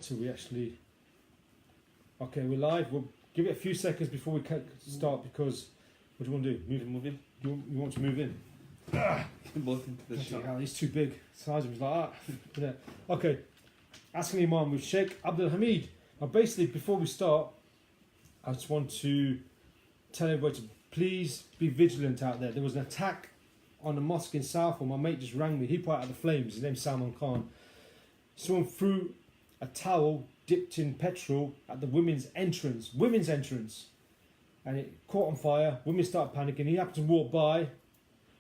until we actually... Okay, we're live. We'll give it a few seconds before we start because... What do you want to do? Move in? You want to move in? Both into the sheet. He's too big. Size of him is like that. Yeah. Okay. Asking Imam with Shaykh Abdul Hameed. Now basically, before we start, I just want to tell everybody to please be vigilant out there. There was an attack on a mosque in Southall. My mate just rang me. He put out the flames. His name's Salman Khan. Someone threw a towel dipped in petrol at the women's entrance. And it caught on fire. Women started panicking. He happened to walk by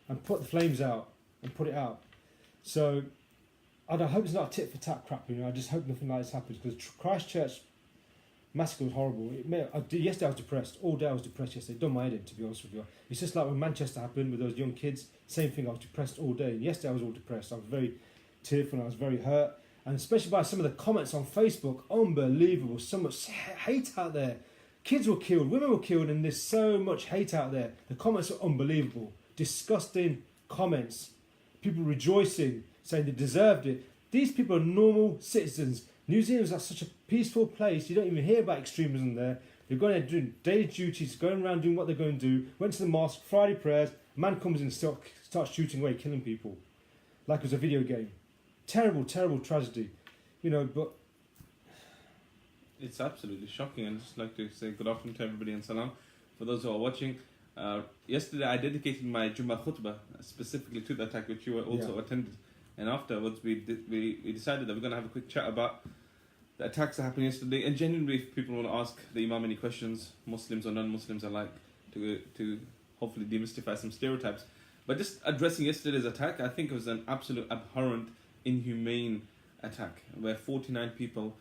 and put the flames out and put it out. So I hope it's not a tit for tat crap. I just hope nothing like this happens because Christchurch massacre was horrible. Yesterday I was depressed. All day I was depressed yesterday. Done my head in, to be honest with you. It's just like when Manchester happened with those young kids. Same thing. I was depressed all day. Yesterday I was all depressed. I was very tearful and I was very hurt. And especially by some of the comments on Facebook. Unbelievable. So much hate out there. Kids were killed, women were killed, and there's so much hate out there. The comments are unbelievable. Disgusting comments. People rejoicing, saying they deserved it. These people are normal citizens. New Zealand is such a peaceful place. You don't even hear about extremism there. They're going there doing daily duties, going around doing what they're going to do. Went to the mosque, Friday prayers. A man comes in and starts shooting away, killing people. Like it was a video game. Terrible, terrible tragedy. But... It's absolutely shocking, and I'd just like to say good afternoon to everybody and salam. For those who are watching, yesterday I dedicated my Jummah khutbah specifically to the attack, which you were also attended. And afterwards, we decided that we're going to have a quick chat about the attacks that happened yesterday. And genuinely, if people want to ask the Imam any questions, Muslims or non-Muslims alike, to hopefully demystify some stereotypes. But just addressing yesterday's attack, I think it was an absolute abhorrent, inhumane attack, where 49 people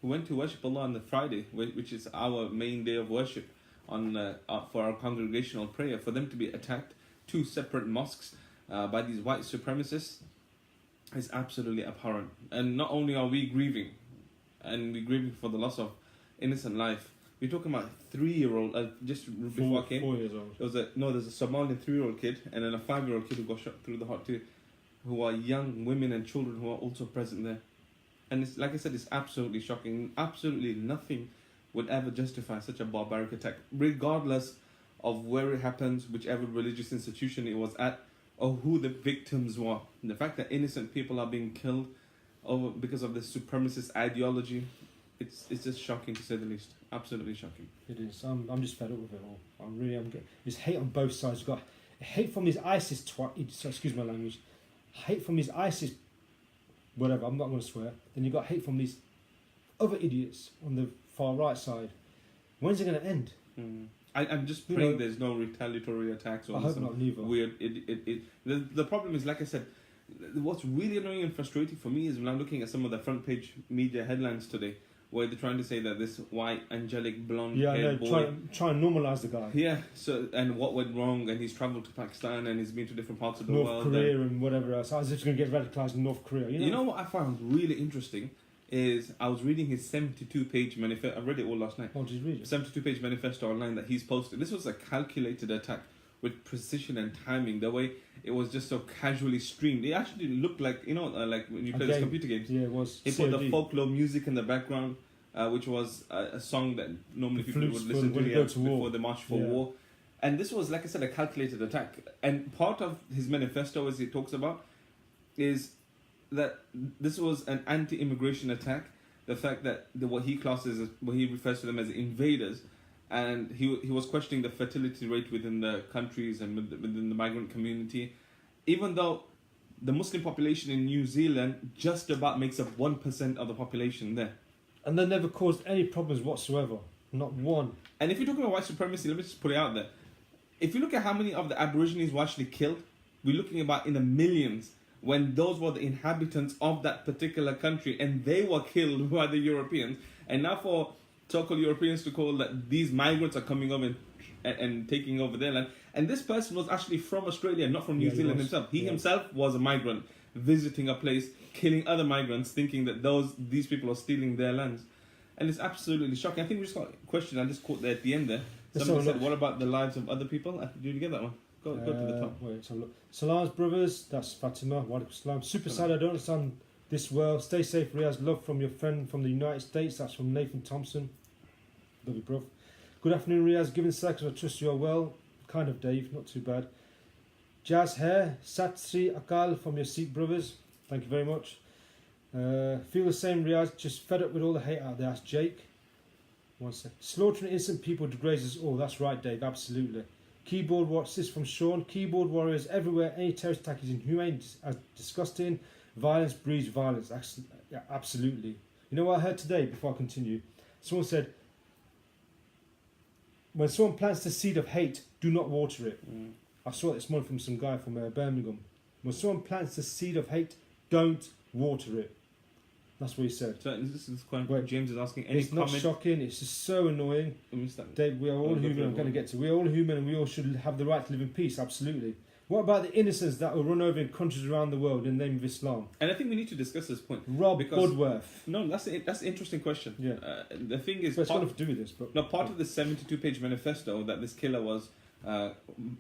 who went to worship Allah on the Friday, which is our main day of worship for our congregational prayer, for them to be attacked, 2 separate mosques by these white supremacists, is absolutely abhorrent. And not only are we grieving, and we're grieving for the loss of innocent life, we're talking about 3-year-old, just before I came, 4 years old. There's a Somalian 3-year-old kid and then a 5-year-old kid who got shot through the heart too, who are young women and children who are also present there. And it's, like I said, it's absolutely shocking. Absolutely nothing would ever justify such a barbaric attack, regardless of where it happens, whichever religious institution it was at, or who the victims were. And the fact that innocent people are being killed because of this supremacist ideology, it's just shocking to say the least. Absolutely shocking. It is. I'm just fed up with it all. I'm getting... There's hate on both sides. You've got hate from these ISIS excuse my language. Hate from these ISIS... whatever, I'm not going to swear. Then you've got hate from these other idiots on the far right side. When's it going to end? I'm just praying there's no retaliatory attacks. Or I hope not, neither. Weird. The problem is, like I said, what's really annoying and frustrating for me is when I'm looking at some of the front page media headlines today, where they're trying to say that this white, angelic, blonde haired boy... Try and normalise the guy. Yeah, so, and what went wrong, and he's travelled to Pakistan, and he's been to different parts of the North world. Korea and whatever else. I was just going to get radicalised in North Korea. You know what I found really interesting is I was reading his 72-page manifesto. I read it all last night. Oh, did you read it? 72-page manifesto online that he's posted. This was a calculated attack with precision and timing. The way it was just so casually streamed. It actually looked like, like when you play those computer games. Yeah, it was. He put the folklore music in the background. Which was a song that normally people would listen to before the March for War. And this was, like I said, a calculated attack. And part of his manifesto, as he talks about, is that this was an anti-immigration attack. The fact that what he classes, what he refers to them as invaders, and he was questioning the fertility rate within the countries and within the migrant community, even though the Muslim population in New Zealand just about makes up 1% of the population there. And they never caused any problems whatsoever. Not one. And if you're talking about white supremacy, let me just put it out there. If you look at how many of the Aborigines were actually killed, we're looking about in the millions, when those were the inhabitants of that particular country and they were killed by the Europeans. And now for so-called Europeans to call that these migrants are coming over and taking over their land. And this person was actually from Australia, not from New Zealand himself. He himself was a migrant visiting a place, killing other migrants, thinking that these people are stealing their lands. And it's absolutely shocking. I think we just got a question I just caught there at the end there. Somebody said, what about the lives of other people? Did you get that one? Go to the top. Wait, so look. Salam's brothers, that's Fatima. Wa alaikum salam. Super sad, I don't understand this well. Stay safe, Riaz. Love from your friend from the United States. That's from Nathan Thompson. Love you, bro. Good afternoon, Riaz. Given seconds, I trust you are well. Kind of, Dave. Not too bad. Jazz Hair. Sat Sri Akal from your Sikh brothers. Thank you very much. Feel the same, Riaz. Just fed up with all the hate out there. That's Jake. One sec. Slaughtering innocent people degrades us all. That's right, Dave. Absolutely. Keyboard watch this from Sean. Keyboard warriors everywhere. Any terrorist attack is inhumane, disgusting. Violence breeds violence. Yeah, absolutely. You know what I heard today before I continue? Someone said, when someone plants the seed of hate, do not water it. I saw it this morning from some guy from Birmingham. When someone plants the seed of hate, don't water it. That's what he said. So this is quite. James is asking. It's not shocking. It's just so annoying. Dave, we are all human. I'm going to get to. We're all human, and we all should have the right to live in peace. Absolutely. What about the innocents that will run over in countries around the world in the name of Islam? And I think we need to discuss this point. Rob Budworth. No, that's an interesting question. Yeah. The thing is, it's got nothing to do with this, but part of the 72-page manifesto that this killer was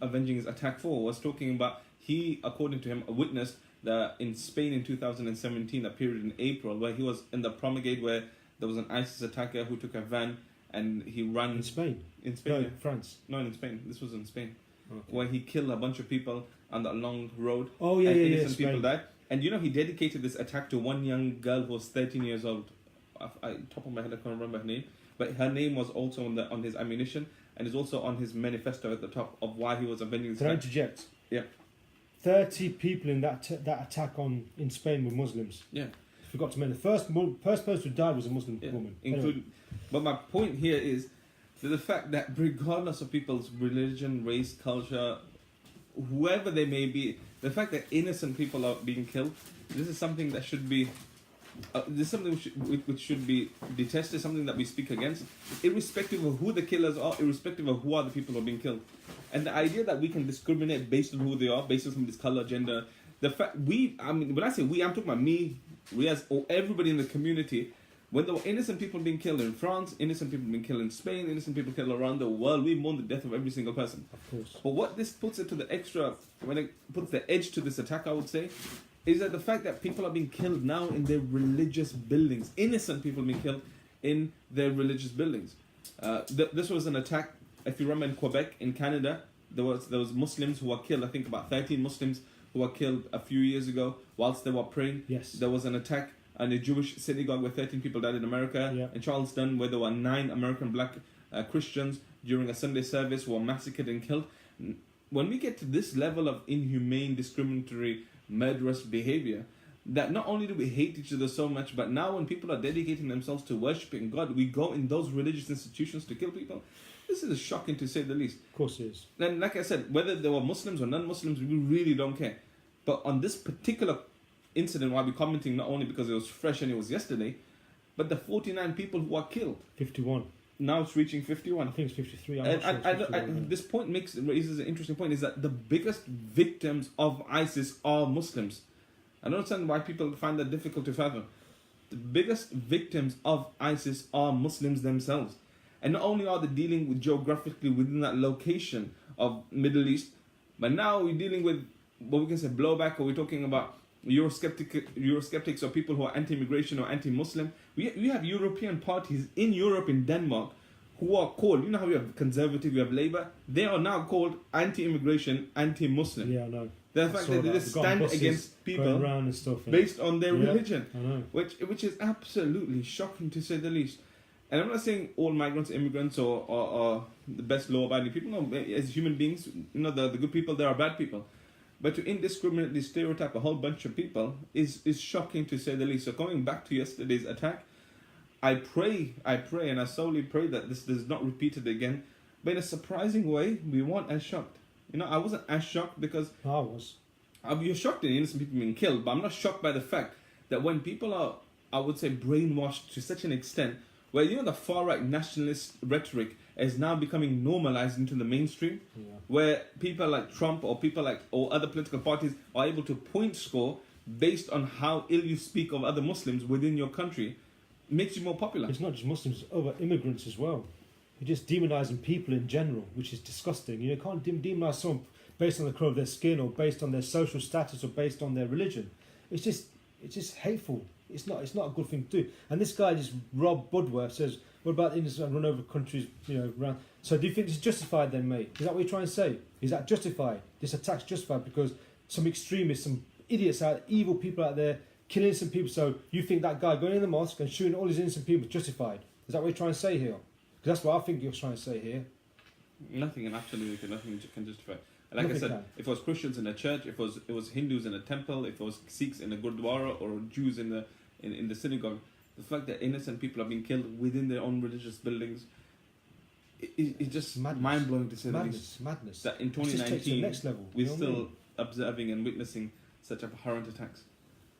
avenging his attack for was talking about he, according to him, witnessed that in Spain in 2017, a period in April where he was in the Promulgate where there was an ISIS attacker who took a van and he ran in Spain. No, France. No, in Spain. This was in Spain. Okay. Where he killed a bunch of people on that long road. Oh yeah, and yeah, innocent people died. And you know, he dedicated this attack to one young girl who was 13 years old. Top of my head, I can't remember her name, but her name was also on his ammunition and is also on his manifesto at the top of why he was avenging his. Can I interject? Yeah. 30 people in that attack in Spain were Muslims. Yeah. Forgot to mention the first person who died was a Muslim woman. Including, but my point here is that the fact that regardless of people's religion, race, culture, whoever they may be, the fact that innocent people are being killed, this is something that should be. This is something which should be detested, something that we speak against, irrespective of who the killers are, irrespective of who are the people who are being killed. And the idea that we can discriminate based on who they are, based on somebody's color, gender, the fact when I say we, I'm talking about me, Riaz, or everybody in the community. When there were innocent people being killed in France, innocent people being killed in Spain, innocent people killed around the world, we mourn the death of every single person. Of course. But what this puts it to the extra, when it puts the edge to this attack, I would say, is that the fact that people are being killed now in their religious buildings. Innocent people being killed in their religious buildings. This was an attack, if you remember, in Quebec, in Canada. There was Muslims who were killed. I think about 13 Muslims who were killed a few years ago whilst they were praying. Yes. There was an attack in a Jewish synagogue where 13 people died in America. Yeah. In Charleston, where there were 9 American black Christians during a Sunday service who were massacred and killed. When we get to this level of inhumane, discriminatory, murderous behavior, that not only do we hate each other so much, but now when people are dedicating themselves to worshipping God, we go in those religious institutions to kill people. This is shocking to say the least. Of course it is. And like I said, whether they were Muslims or non-Muslims, we really don't care. But on this particular incident, why we're commenting not only because it was fresh and it was yesterday, but the 49 people who are killed. 51. Now it's reaching 51. I think it's 53. This point raises an interesting point, is that the biggest victims of ISIS are Muslims. I don't understand why people find that difficult to fathom. The biggest victims of ISIS are Muslims themselves. And not only are they dealing with geographically within that location of Middle East, but now we're dealing with what we can say blowback, or we're talking about Eurosceptics or people who are anti-immigration or anti-Muslim. We have European parties in Europe, in Denmark, who are called, you know how we have Conservative, we have Labour, they are now called anti-immigration, anti-Muslim. Yeah, I know. The fact that they just stand against people and stuff, based on their religion, I know. which is absolutely shocking to say the least. And I'm not saying all migrants, immigrants, or the best law-abiding people. No, as human beings, you know, the good people, there are bad people. But to indiscriminately stereotype a whole bunch of people is shocking to say the least. So coming back to yesterday's attack, I pray, and I solely pray that this does not repeat it again. But in a surprising way, we weren't as shocked. You know, I wasn't as shocked because... I was. You're shocked in innocent people being killed, but I'm not shocked by the fact that when people are, I would say, brainwashed to such an extent, where, you know, the far-right nationalist rhetoric is now becoming normalized into the mainstream, where people like Trump or other political parties are able to point score based on how ill you speak of other Muslims within your country, makes you more popular. It's not just Muslims, it's other immigrants as well. You're just demonising people in general, which is disgusting. You can't demonise someone based on the colour of their skin or based on their social status or based on their religion. It's just it's just hateful. It's not a good thing to do. And this guy just Rob Budworth says, what about the Indians that run over countries, around? So do you think this is justified then, mate? Is that what you're trying to say? Is that justified? This attack's justified because some extremists, some idiots evil people out there killing some people. So you think that guy going in the mosque and shooting all these innocent people is justified? Is that what you're trying to say here? Because that's what I think you're trying to say here. Nothing can justify. Like I said, if it was Christians in a church, if it was Hindus in a temple, if it was Sikhs in a gurdwara or Jews in the synagogue, the fact that innocent people are being killed within their own religious buildings, it's just mind blowing to say the least. Madness. That in 2019, we're still observing and witnessing such abhorrent attacks.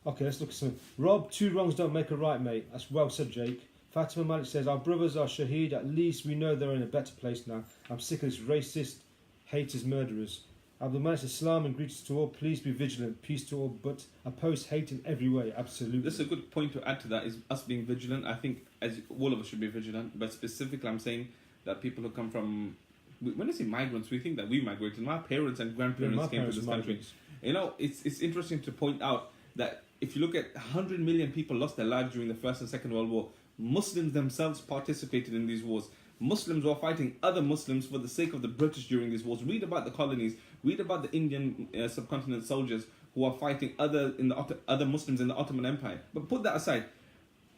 Okay, let's look at some. Rob, 2 wrongs don't make a right, mate. That's well said, Jake. Fatima Malik says, our brothers are shaheed. At least we know they're in a better place now. I'm sick of this racist, haters, murderers. Abdul Malik says, Islam and greetings to all. Please be vigilant. Peace to all. But oppose hate in every way. Absolutely. This is a good point to add to that is us being vigilant. I think as all of us should be vigilant. But specifically, I'm saying that people who come from... When I say migrants, we think that we migrated. My parents and grandparents came to this country. It's interesting to point out that if you look at 100 million people lost their lives during the First and Second World War, Muslims themselves participated in these wars. Muslims were fighting other Muslims for the sake of the British during these wars. Read about the colonies. Read about the Indian subcontinent soldiers who are fighting other Muslims in the Ottoman Empire. But put that aside.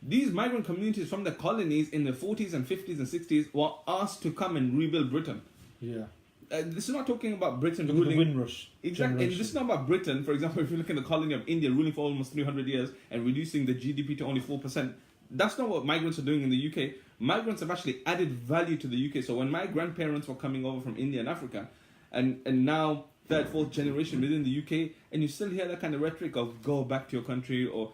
These migrant communities from the colonies in the 40s and 50s and 60s were asked to come and rebuild Britain. Yeah. This is not talking about Britain ruling. The Windrush. Exactly. And this is not about Britain. For example, if you look at the colony of India ruling for almost 300 years and reducing the GDP to only 4%, that's not what migrants are doing in the UK. Migrants have actually added value to the UK. So when my grandparents were coming over from India and Africa, and now third, fourth generation within the UK, and you still hear that kind of rhetoric of go back to your country or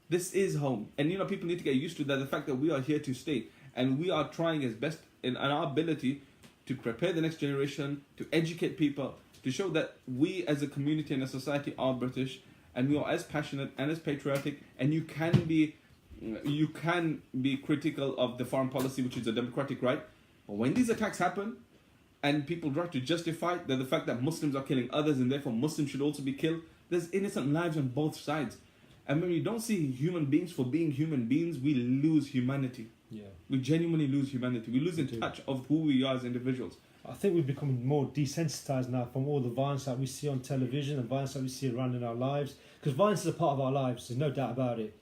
this is home. And people need to get used to that, the fact that we are here to stay. And we are trying as best in our ability to prepare the next generation, to educate people, to show that we as a community and a society are British, and we are as passionate and as patriotic, and you can be critical of the foreign policy, which is a democratic right. But when these attacks happen, and people try to justify that the fact that Muslims are killing others and therefore Muslims should also be killed, there's innocent lives on both sides. And when we don't see human beings for being human beings, we lose humanity. Yeah. We genuinely lose humanity. We lose in touch of who we are as individuals. I think we've become more desensitized now from all the violence that we see on television and violence that we see around in our lives. Because violence is a part of our lives, there's no doubt about it.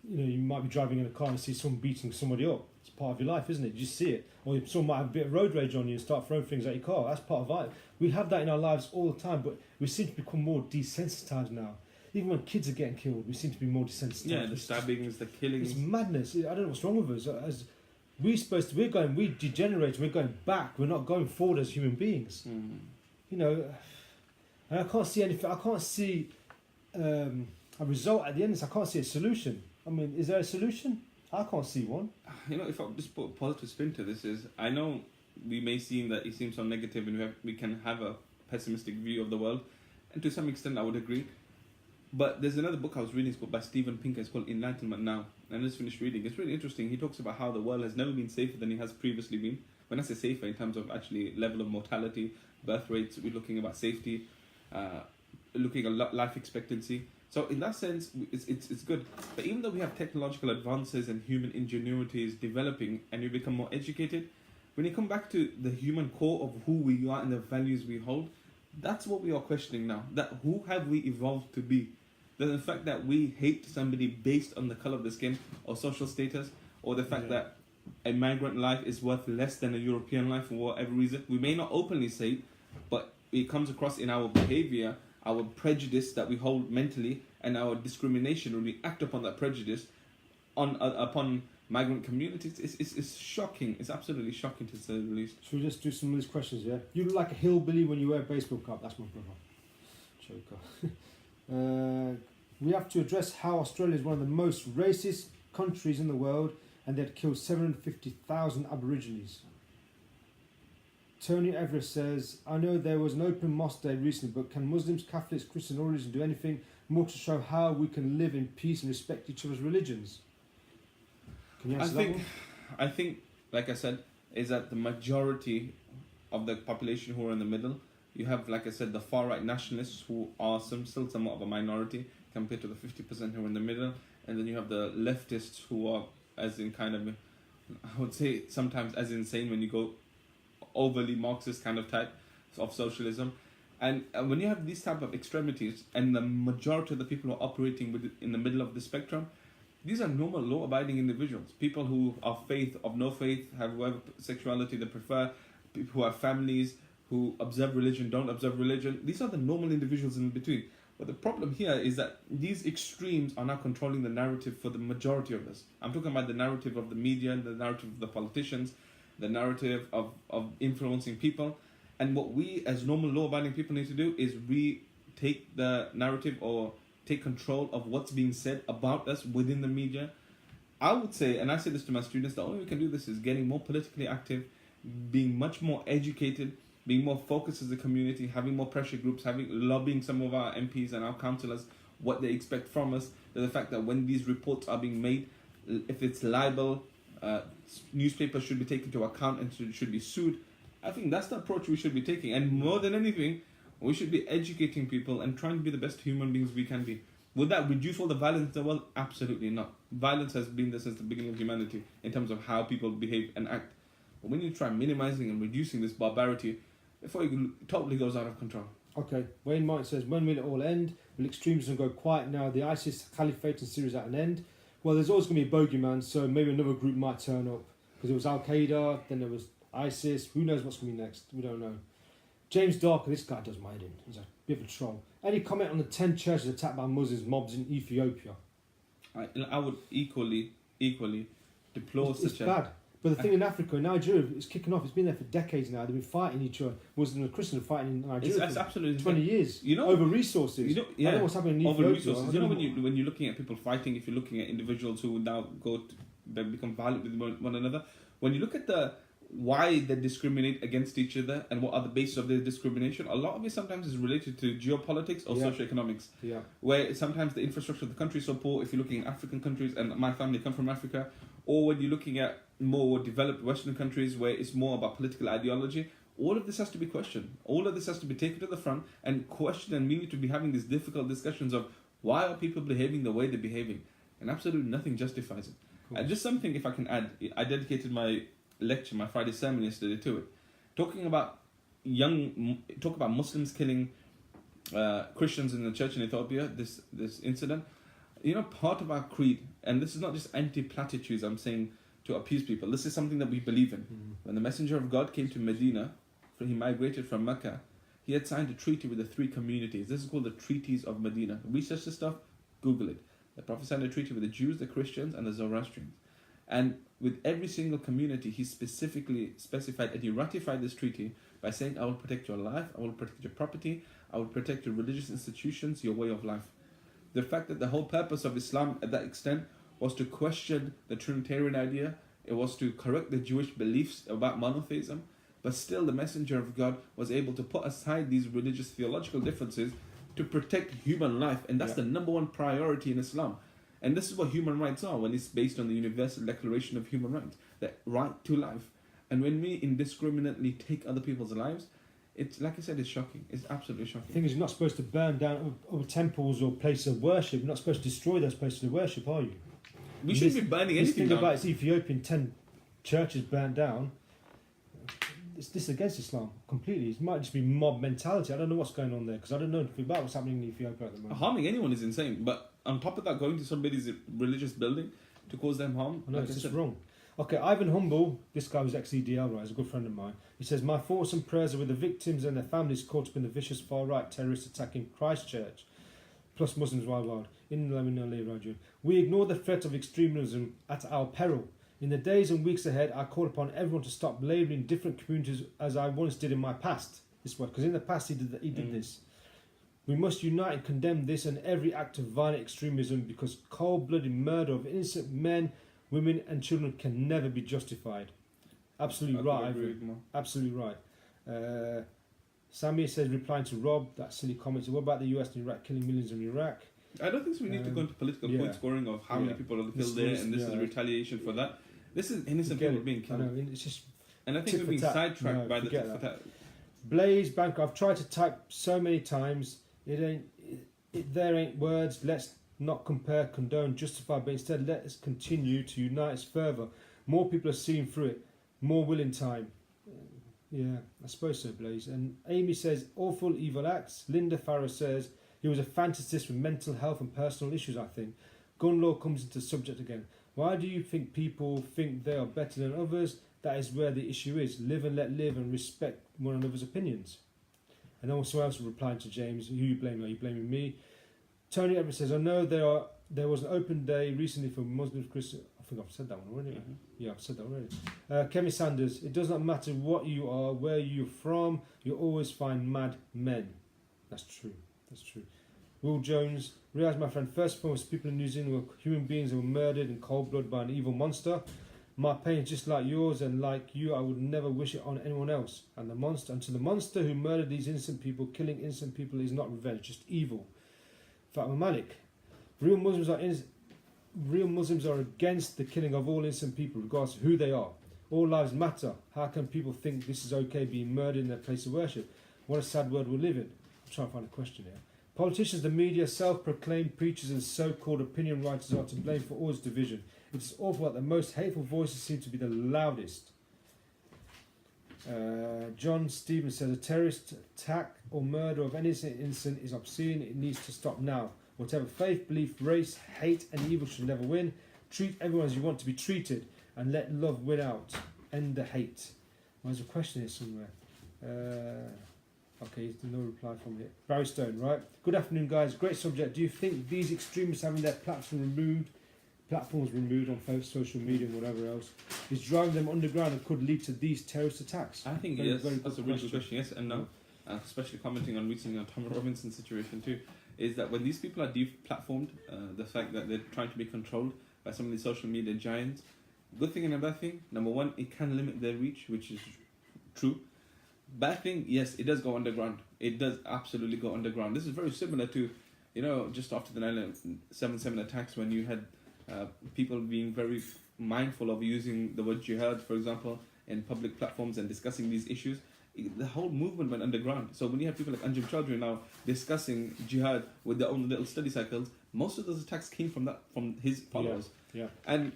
You might be driving in a car and see someone beating somebody up. It's part of your life, isn't it? You just see it. Or someone might have a bit of road rage on you and start throwing things at your car. That's part of life. We have that in our lives all the time, but we seem to become more desensitized now. Even when kids are getting killed, we seem to be more desensitized. Yeah, the stabbings, the killings. It's madness. I don't know what's wrong with us. We degenerate. We're going back. We're not going forward as human beings. And I can't see anything. I can't see a result at the end of this. I can't see a solution. I mean, is there a solution? I can't see one. If I just put a positive spin to this, I know we may seem that it seems so negative and we can have a pessimistic view of the world, and to some extent I would agree. But there's another book I was reading, it's by Steven Pinker, it's called Enlightenment Now. And I just finished reading. It's really interesting. He talks about how the world has never been safer than it has previously been. When I say safer, in terms of actually level of mortality, birth rates, we're looking about safety, looking at life expectancy. So in that sense, it's good. But even though we have technological advances and human ingenuity is developing and we become more educated, when you come back to the human core of who we are and the values we hold, that's what we are questioning now. That who have we evolved to be? The fact that we hate somebody based on the color of the skin or social status, or the fact that a migrant life is worth less than a European life for whatever reason. We may not openly say it, but it comes across in our behavior, our prejudice that we hold mentally, and our discrimination when we act upon that prejudice upon migrant communities. It's shocking. It's absolutely shocking to say the least. Should we just do some of these questions, yeah? You look like a hillbilly when you wear a baseball cap. That's my brother. Choker. We have to address how Australia is one of the most racist countries in the world, and they'd killed 750,000 Aborigines. Tony Everest says, I know there was an open mosque day recently, but can Muslims, Catholics, Christians, all religions do anything more to show how we can live in peace and respect each other's religions? Can you answer that one? I think, like I said, is that the majority of the population who are in the middle, you have, like I said, the far-right nationalists who are still somewhat of a minority. compared to the 50% who are in the middle, and then you have the leftists who are, as in kind of, I would say sometimes as insane when you go overly Marxist kind of type of socialism. And when you have these type of extremities, and the majority of the people who are operating in the middle of the spectrum, these are normal, law-abiding individuals. People who are faith, of no faith, have whatever sexuality they prefer, people who have families, who observe religion, don't observe religion. These are the normal individuals in between. But the problem here is that these extremes are now controlling the narrative for the majority of us. I'm talking about the narrative of the media, the narrative of the politicians, the narrative of influencing people. And what we as normal law-abiding people need to do is take the narrative or take control of what's being said about us within the media. I would say, and I say this to my students, the only way we can do this is getting more politically active, being much more educated, being more focused as a community, having more pressure groups, lobbying some of our MPs and our councillors what they expect from us. The fact that when these reports are being made, if it's libel, newspapers should be taken into account and should be sued. I think that's the approach we should be taking. And more than anything, we should be educating people and trying to be the best human beings we can be. Would that reduce all the violence in the world? Absolutely not. Violence has been there since the beginning of humanity in terms of how people behave and act. But when you try minimizing and reducing this barbarity, before it totally goes out of control. Okay, Wayne Mike says, when will it all end? Will extremism go quiet now? The ISIS caliphate in Syria is at an end. Well, there's always going to be a bogeyman, so maybe another group might turn up. Because it was Al-Qaeda, then there was ISIS. Who knows what's going to be next? We don't know. James Darker, this guy does my head in. He's a bit of a troll. Any comment on the 10 churches attacked by Muslims mobs in Ethiopia? I would equally deplore It's such bad. But the thing in Africa, Nigeria, it's kicking off. It's been there for decades now. They've been fighting each other. Muslims and Christians are fighting in Nigeria That's absolutely 20 years. You know, over resources. You know, I don't know what's happening in over Ethiopia. resources. You know, when you're looking at people fighting, if you're looking at individuals who now they become violent with one another, when you look at why they discriminate against each other and what are the basis of their discrimination, a lot of it sometimes is related to geopolitics or socioeconomics. Yeah. Where sometimes the infrastructure of the country is so poor, if you're looking at African countries, and my family come from Africa, or when you're looking at more developed Western countries where it's more about political ideology, all of this has to be questioned. All of this has to be taken to the front and questioned, and we need to be having these difficult discussions of why are people behaving the way they're behaving, and absolutely nothing justifies it. And just something, if I can add, I dedicated my lecture, my Friday sermon yesterday to it, talking about Muslims killing Christians in the church in Ethiopia, this incident. You know, part of our creed, and this is not just anti-platitudes I'm saying to appease people, this is something that we believe in. Mm-hmm. When the Messenger of God came to Medina, he migrated from Mecca, he had signed a treaty with the 3 communities. This is called the Treaties of Medina. Research this stuff, Google it. The Prophet signed a treaty with the Jews, the Christians, and the Zoroastrians. And with every single community, he specifically specified and he ratified this treaty by saying, I will protect your life, I will protect your property, I will protect your religious institutions, your way of life. The fact that the whole purpose of Islam at that extent was to question the Trinitarian idea, it was to correct the Jewish beliefs about monotheism, but still the Messenger of God was able to put aside these religious theological differences to protect human life, and that's the number one priority in Islam. And this is what human rights are when it's based on the Universal Declaration of Human Rights, the right to life. And when we indiscriminately take other people's lives, it's, like I said, it's shocking. It's absolutely shocking. The thing is, you're not supposed to burn down other temples or places of worship. You're not supposed to destroy those places of worship, are you? We shouldn't be burning anything down. This thing about Ethiopian 10 churches burnt down, this against Islam completely. It might just be mob mentality. I don't know what's going on there because I don't know anything about what's happening in Ethiopia at the moment. Harming anyone is insane, but on top of that, going to somebody's religious building to cause them harm, I know, it's just wrong. Okay, Ivan Humble, this guy was ex-EDL, right? He's a good friend of mine. He says, my thoughts and prayers are with the victims and their families caught up in the vicious far-right terrorist attack in Christchurch, plus Muslims worldwide. We ignore the threat of extremism at our peril. In the days and weeks ahead, I call upon everyone to stop labelling different communities as I once did in my past. This way, because in the past he did this. We must unite and condemn this and every act of violent extremism because cold-blooded murder of innocent men, women and children can never be justified. Absolutely right. Absolutely right. Samir says, replying to Rob, that silly comment, what about the US and Iraq killing millions in Iraq? I don't think so. We need to go into political point scoring of how many people are killed there, and this is retaliation for that. This is innocent people being killed. I know, it's just and I think we're being sidetracked by the tit for tat. Blaze Bank, I've tried to type so many times, it ain't. there ain't words. Let's not compare, condone, justify, but instead let us continue to unite us further. More people are seeing through it. More will in time. Yeah, I suppose so, Blaze. And Amy says, awful evil acts. Linda Farrow says, he was a fantasist with mental health and personal issues, I think. Gun law comes into subject again. Why do you think people think they are better than others? That is where the issue is. Live and let live and respect one another's opinions. And then someone else replying to James, who you blaming? Are you blaming me? Tony Everett says, I know there was an open day recently for Muslims, Christians. I think I've said that one already. Mhm. Yeah, I've said that already. Kevin Sanders, it does not matter what you are, where you're from, you'll always find mad men. That's true. That's true. Will Jones, Riaz, my friend, first and foremost, people in New Zealand were human beings that were murdered in cold blood by an evil monster. My pain is just like yours, and like you, I would never wish it on anyone else. And the monster who murdered these innocent people, killing innocent people, is not revenge, just evil. Fatma Malik, real Muslims are against the killing of all innocent people, regardless of who they are. All lives matter. How can people think this is okay, being murdered in their place of worship? What a sad world we live in. I'm trying to find a question here. Politicians, the media, self-proclaimed preachers and so-called opinion writers are to blame for all this division. It is awful that the most hateful voices seem to be the loudest. John Stevens says, a terrorist attack or murder of any innocent is obscene. It needs to stop now. Whatever faith, belief, race, hate and evil should never win. Treat everyone as you want to be treated and let love win out. End the hate. Well, there's a question here somewhere. Okay, no reply from here. Barry Stone, right? Good afternoon, guys. Great subject. Do you think these extremists having their platforms removed on social media and whatever else is driving them underground and could lead to these terrorist attacks? I think yes. That's a really good question. Yes and no. Especially commenting on recently on Tom Robinson's situation too, is that when these people are deplatformed, the fact that they're trying to be controlled by some of these social media giants, good thing and a bad thing. Number one, it can limit their reach, which is true. Bad thing, yes, it does go underground. It does absolutely go underground. This is very similar to, just after the 9/11 attacks, when you had people being very mindful of using the word jihad, for example, in public platforms and discussing these issues. The whole movement went underground. So when you have people like Anjem Choudhury now discussing jihad with their own little study cycles, most of those attacks came from his followers. Yeah. And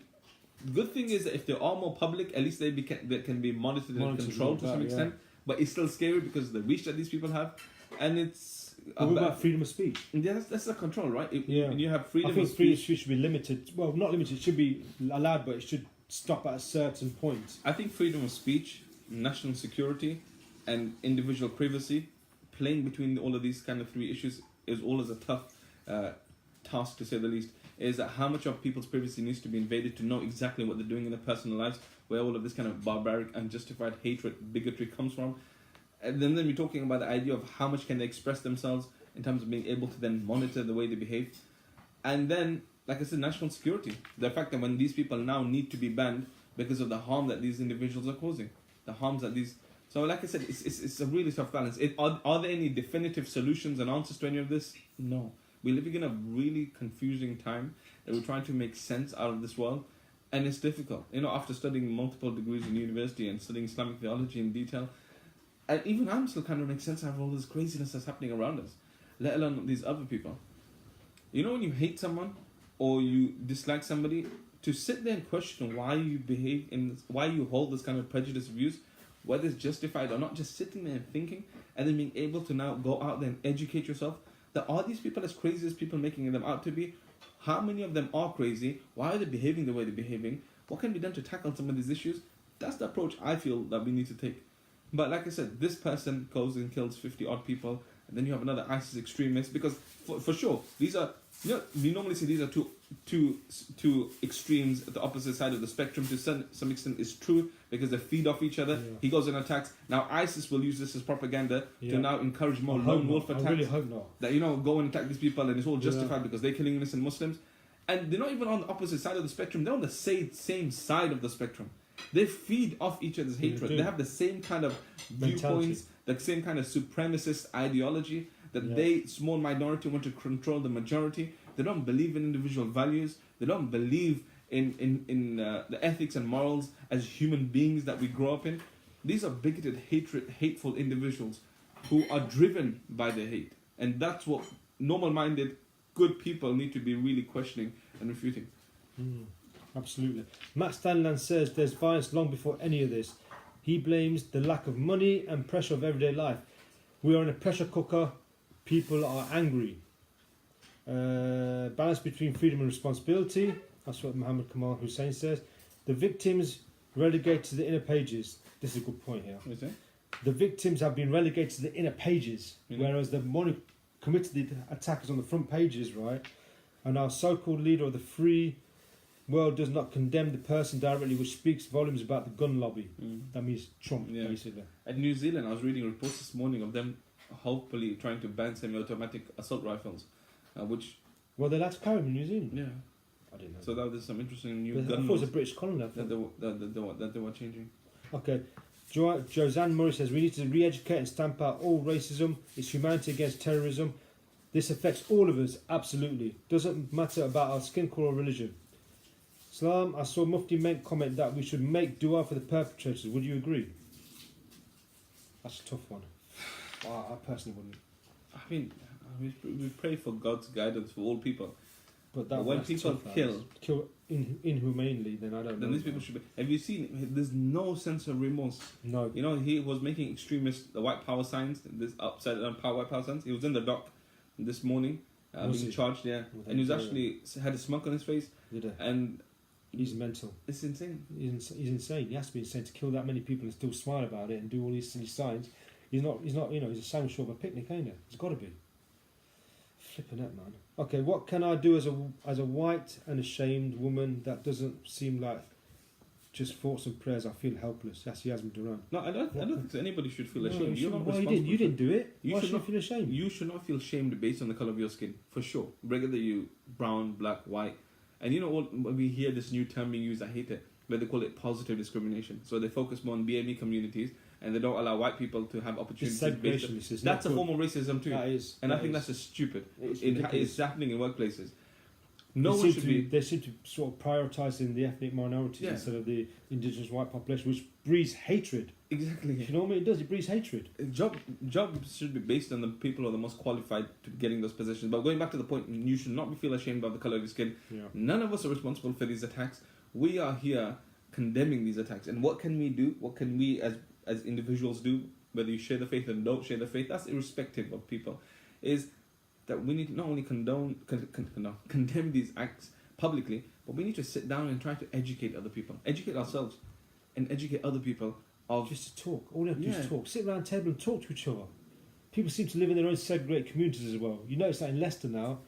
good thing is that if they are more public, at least they can be monitored and controlled to some extent. Yeah. But it's still scary because of the reach that these people have, and it's. What about freedom of speech? Yeah, that's the control, right? When you have freedom of speech. Freedom of speech should be limited. Well, not limited. It should be allowed, but it should stop at a certain point. I think freedom of speech, national security, and individual privacy, playing between all of these kind of three issues is always a tough task, to say the least. Is that how much of people's privacy needs to be invaded to know exactly what they're doing in their personal lives, where all of this kind of barbaric, unjustified hatred, bigotry comes from. And then we're talking about the idea of how much can they express themselves in terms of being able to then monitor the way they behave. And then, like I said, national security. The fact that when these people now need to be banned because of the harm that these individuals are causing. The harms that these... So like I said, it's a really tough balance. Are there any definitive solutions and answers to any of this? No. We're living in a really confusing time that we're trying to make sense out of this world. And it's difficult. After studying multiple degrees in university and studying Islamic theology in detail, and even I'm still kind of make sense out of all this craziness that's happening around us, let alone these other people. When you hate someone or you dislike somebody, to sit there and question why you behave why you hold this kind of prejudiced views, whether it's justified or not, just sitting there and thinking, and then being able to now go out there and educate yourself. That are these people as crazy as people making them out to be? How many of them are crazy? Why are they behaving the way they're behaving? What can be done to tackle some of these issues? That's the approach I feel that we need to take. But like I said, this person goes and kills 50 odd people, and then you have another ISIS extremist, because for sure, these are, we normally say these are two extremes at the opposite side of the spectrum. To some extent is true, because they feed off each other. Yeah. He goes and attacks. Now ISIS will use this as propaganda to now encourage more lone wolf attacks. I really hope not. That, go and attack these people, and it's all justified because they're killing innocent Muslims. And they're not even on the opposite side of the spectrum, they're on the same side of the spectrum. They feed off each other's hatred. They have the same kind of viewpoints, the same kind of supremacist ideology, that they, small minority, want to control the majority. They don't believe in individual values. They don't believe in the ethics and morals as human beings that we grow up in. These are bigoted, hateful individuals who are driven by their hate. And that's what normal-minded, good people need to be really questioning and refuting. Absolutely. Matt Stanland says there's violence long before any of this. He blames the lack of money and pressure of everyday life. We are in a pressure cooker. People are angry. Balance between freedom and responsibility. That's what Muhammad Kamal Hussein says. The victims relegated to the inner pages. This is a good point here. What is it? The victims have been relegated to the inner pages, whereas the one who committed the attack is on the front pages, right? And our so-called leader of the free world does not condemn the person directly, which speaks volumes about the gun lobby. That means Trump, basically. At New Zealand, I was reading reports this morning of them hopefully trying to ban semi-automatic assault rifles, which... Well, they're allowed to carry them in New Zealand. Yeah. I didn't know. So that was some interesting new But I gun thought it was a laws British colony. that they were changing. Okay. Josanne Murray says we need to re-educate and stamp out all racism. It's humanity against terrorism. This affects all of us, absolutely. Doesn't matter about our skin colour or religion. Salam, I saw Mufti Menk comment that we should make dua for the perpetrators. Would you agree? That's a tough one. I personally wouldn't. I mean, we pray for God's guidance for all people. But when people kill inhumanely, then I don't know. Then these people should be... Have you seen... There's no sense of remorse. No. You know, he was making extremist, the white power signs, this upside down power white power signs. He was in the dock this morning, being charged there. And he was actually... had a smirk on his face. Did he? And... He's mental. It's insane. He's insane. He has to be insane to kill that many people and still smile about it and do all these silly signs. He's not, you know, he's a sandwich short of a picnic, ain't he? He's got to be. Flipping that, man. Okay, what can I do as a white and ashamed woman that doesn't seem like just thoughts and prayers? I feel helpless. That's Yasmin Duran. No, I don't think anybody should feel ashamed. You You're not well, responsible. you didn't do it. You Why should should you not feel ashamed? You should not feel shamed based on the colour of your skin, for sure. Whether you brown, black, white. And you know what, when we hear this new term being used, I hate it, where they call it positive discrimination. So they focus more on BME communities and they don't allow white people to have opportunities. That's a form of racism too. That is. And I think that's just stupid. It's happening in workplaces. They seem to sort of prioritising the ethnic minorities instead of the indigenous white population, which breeds hatred. Exactly. You know what I mean? It does. It breeds hatred. Jobs should be based on the people who are the most qualified to be getting those positions. But going back to the point, you should not feel ashamed of the colour of your skin. Yeah. None of us are responsible for these attacks. We are here condemning these attacks. And what can we do? What can we as individuals do? Whether you share the faith and don't share the faith, that's irrespective of people. Is that we need to not only condemn these acts publicly, but we need to sit down and try to educate other people, educate ourselves, and educate other people. Just to talk. All you have to do is talk. Sit around a table and talk to each other. People seem to live in their own segregated communities as well. You notice that in Leicester now,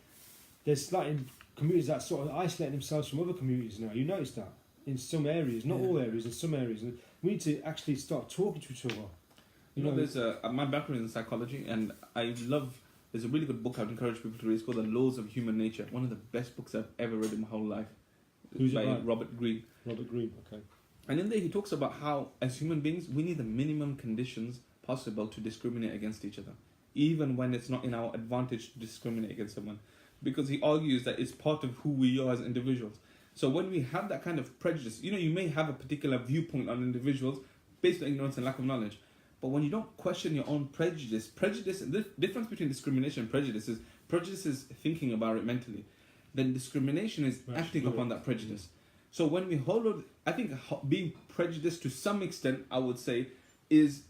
there's like communities that sort of isolate themselves from other communities now. You notice that in some areas, not all areas, in some areas. And we need to actually start talking to each other. You know, there's my background in psychology, and there's a really good book I would encourage people to read. It's called The Laws of Human Nature. One of the best books I've ever read in my whole life. Who's by it by? Robert Greene. Robert Greene, okay. And in there he talks about how, as human beings, we need the minimum conditions possible to discriminate against each other, even when it's not in our advantage to discriminate against someone. Because he argues that it's part of who we are as individuals. So when we have that kind of prejudice, you know, you may have a particular viewpoint on individuals based on ignorance and lack of knowledge. But when you don't question your own prejudice, the difference between discrimination and prejudice is thinking about it mentally. Then discrimination is acting upon that prejudice. So when we hold on, I think being prejudiced to some extent, I would say, is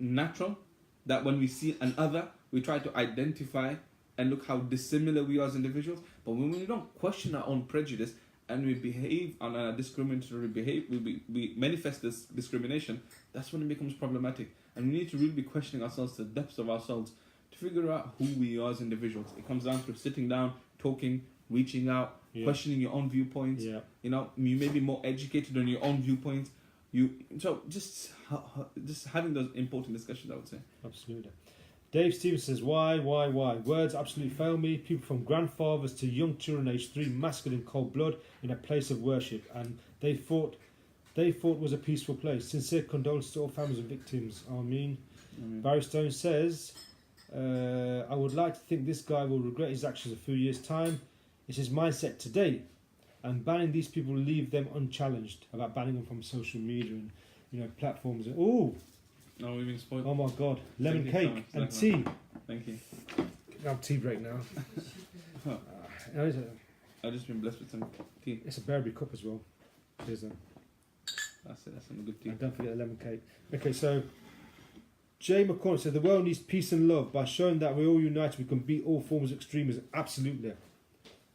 natural. That when we see an other, we try to identify and look how dissimilar we are as individuals. But when we don't question our own prejudice and we behave on a discriminatory behavior, we manifest this discrimination, that's when it becomes problematic. And we need to really be questioning ourselves to the depths of ourselves to figure out who we are as individuals. It comes down to sitting down, talking, reaching out, questioning your own viewpoints. Yeah. You know, you may be more educated on your own viewpoints. So just having those important discussions, I would say. Absolutely. Dave Stevens says, why? Words absolutely fail me. People from grandfathers to young children aged 3 massacred in cold blood in a place of worship, and they thought was a peaceful place. Sincere condolences to all families and victims. Ameen. Barry Stone says, I would like to think this guy will regret his actions a few years' time. It's his mindset today, and banning these people will leave them unchallenged. About banning them from social media and platforms. Oh, no, we've been spoiled. Oh my God! Lemon cake and tea. Thank you. have tea break now. Huh. It's I've just been blessed with some tea. a Burberry cup as well. Cheers, That's it. That's some good tea. and don't forget the lemon cake. Okay, so Jay McCormick said the world needs peace and love. By showing that we're all united, we can beat all forms of extremism. Absolutely.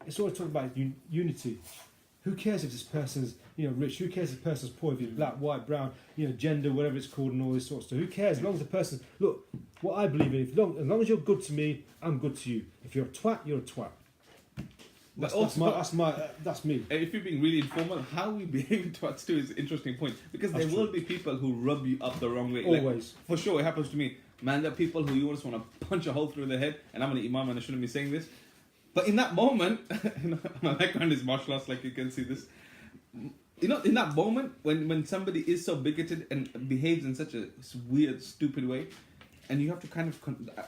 It's always talking about unity. Who cares if this person's rich? Who cares if this person's poor? If he's black, white, brown, gender, whatever it's called, and all this sort of stuff. Who cares? As long as the person look, what I believe in. As long as you're good to me, I'm good to you. If you're a twat, you're a twat. That's me. And if you're being really informal, how we behave towards too is an interesting point, because there will be people who rub you up the wrong way. Always. For sure, it happens to me. Man, there are people who you just want to punch a hole through their head, and I'm an imam and I shouldn't be saying this. But in that moment, my background is martial arts, like you can see this. In that moment, when somebody is so bigoted and behaves in such a weird, stupid way, and you have to kind of...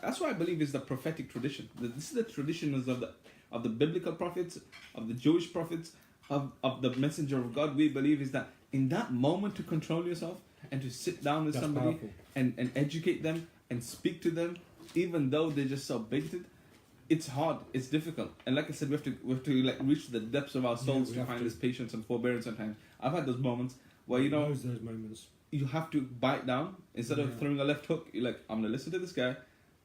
That's what I believe is the prophetic tradition. This is the traditions of the biblical prophets, of the Jewish prophets, of the messenger of God. We believe is that in that moment to control yourself and to sit down with somebody and educate them and speak to them, even though they're just so bigoted, it's hard, it's difficult. And like I said, we have to like reach the depths of our souls to find this patience and forbearance sometimes. I've had those moments where, those moments. You have to bite down. Instead of throwing a left hook, you're like, I'm going to listen to this guy,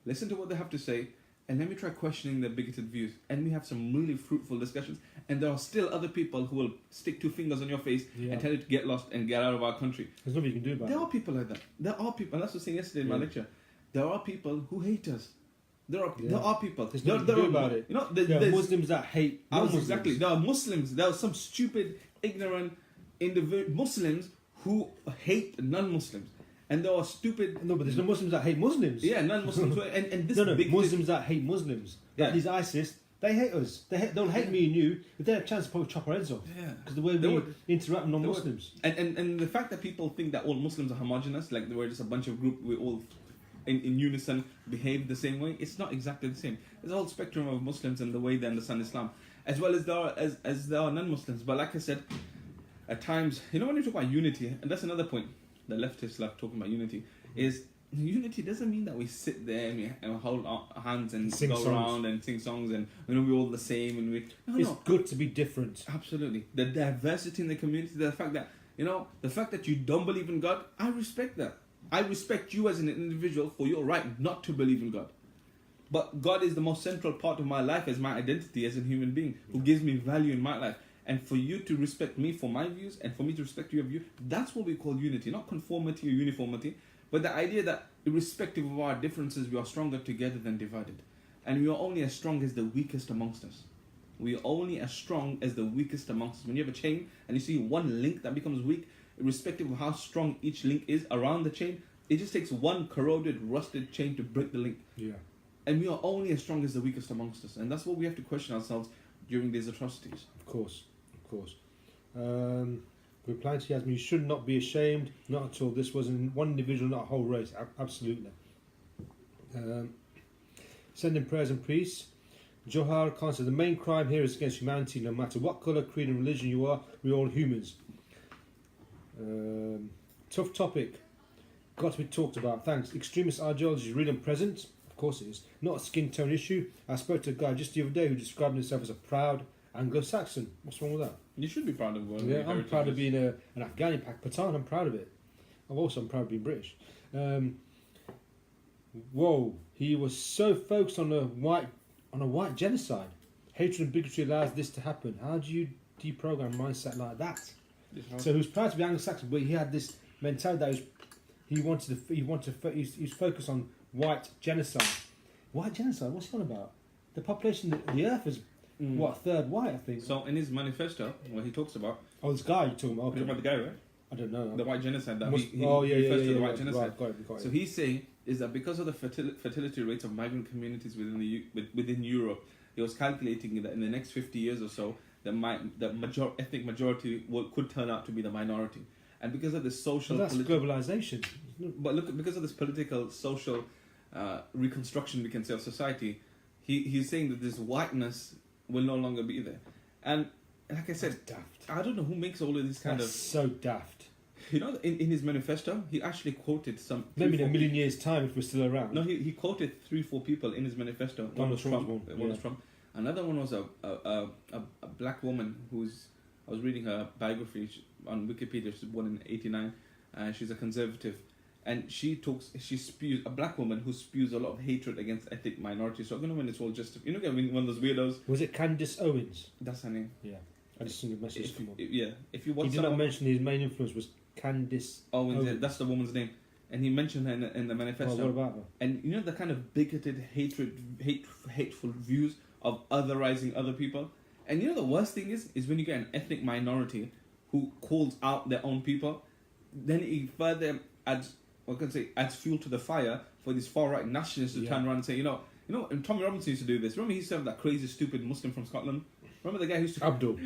listen to what they have to say, and let me try questioning their bigoted views. And we have some really fruitful discussions. And there are still other people who will stick two fingers on your face and tell you to get lost and get out of our country. There's nothing you can do about it. There are people like that. There are people, and that's what I was saying yesterday in my lecture. There are people who hate us. There are people. There's nothing you can do about it. There are Muslims that hate non-Muslims. Exactly. There are Muslims. There are some stupid, ignorant Muslims who hate non-Muslims. And there are stupid... No, but there's no Muslims that hate Muslims. Yeah, non-Muslims. and this big Muslims that hate Muslims. Yeah. Like these ISIS, they hate us. They'll hate me and you. If they had a chance to probably chop our heads off. Yeah. Because the way we interact with non-Muslims. And the fact that people think that all Muslims are homogenous, like we're just a bunch of group, we all... In unison behave the same way, it's not exactly the same. There's a whole spectrum of Muslims and the way they understand Islam, as well as there are non-Muslims. But like I said, at times, when you talk about unity, and that's another point, the leftists love talking about unity, is unity doesn't mean that we sit there and hold our hands and go around and sing songs and we're all the same and it's good to be different. Absolutely. The diversity in the community, the fact that you don't believe in God, I respect that. I respect you as an individual for your right not to believe in God. But God is the most central part of my life as my identity as a human being who gives me value in my life. And for you to respect me for my views and for me to respect your view, that's what we call unity. Not conformity or uniformity, but the idea that irrespective of our differences, we are stronger together than divided. And we are only as strong as the weakest amongst us. We are only as strong as the weakest amongst us. When you have a chain and you see one link that becomes weak, irrespective of how strong each link is around the chain, it just takes one corroded, rusted chain to break the link. Yeah. And we are only as strong as the weakest amongst us. And that's what we have to question ourselves during these atrocities. Of course. Replying to Yasmin, you should not be ashamed. Not at all. This was one individual, not a whole race. Absolutely. Sending prayers and peace. Johar Khan says, the main crime here is against humanity. No matter what colour, creed and religion you are, we're all humans. Tough topic. Got to be talked about. Thanks. Extremist ideology is real and present. Of course it is. Not a skin tone issue. I spoke to a guy just the other day who described himself as a proud Anglo-Saxon. What's wrong with that? You should be proud of one. Yeah, I'm proud of being an Afghani Pathan. I'm proud of it. I'm proud of being British. Whoa, he was so focused on a white genocide. Hatred and bigotry allows this to happen. How do you deprogram a mindset like that? So he was proud to be Anglo-Saxon, but he had this mentality that he was focused on white genocide. White genocide? What's he on about? The population of the earth is a third white, I think. So in his manifesto, what he talks about... Oh, this guy you're talking about. Okay. You're talking about the guy, right? I don't know. The white genocide. He refers to the white genocide. Right, got it. So he's saying is that because of the fertility rates of migrant communities within Europe, he was calculating that in the next 50 years or so, the ethnic majority could turn out to be the minority. And because of this social... Well, that's globalization. But look, because of this political, social reconstruction, we can say, of society, he's saying that this whiteness will no longer be there. And like I said, daft. I don't know who makes all of these kind That's so daft. You know, in his manifesto, he actually quoted some. Maybe in a million years' time, if we're still around. No, he quoted 3-4 people in his manifesto. One was Trump. One was Trump. Another one was a black woman who's. I was reading her biography on Wikipedia. She was born in '89, and she's a conservative. And she spews, a black woman who spews a lot of hatred against ethnic minorities. So I don't know when it's all just, you know, one of those weirdos. Was it Candace Owens? That's her name. Yeah, I just think the message come on. Yeah, if you watch. He did not mention his main influence was Candace Owens. Yeah, that's the woman's name, and he mentioned her in the manifesto. Well, what about her? And you know the kind of bigoted, hateful views of otherizing other people. And you know the worst thing is when you get an ethnic minority who calls out their own people, then it further adds fuel to the fire for these far right nationalists to turn around and say, you know, and Tommy Robinson used to do this. Remember he used to have that crazy stupid Muslim from Scotland? Remember the guy who used to Abdul?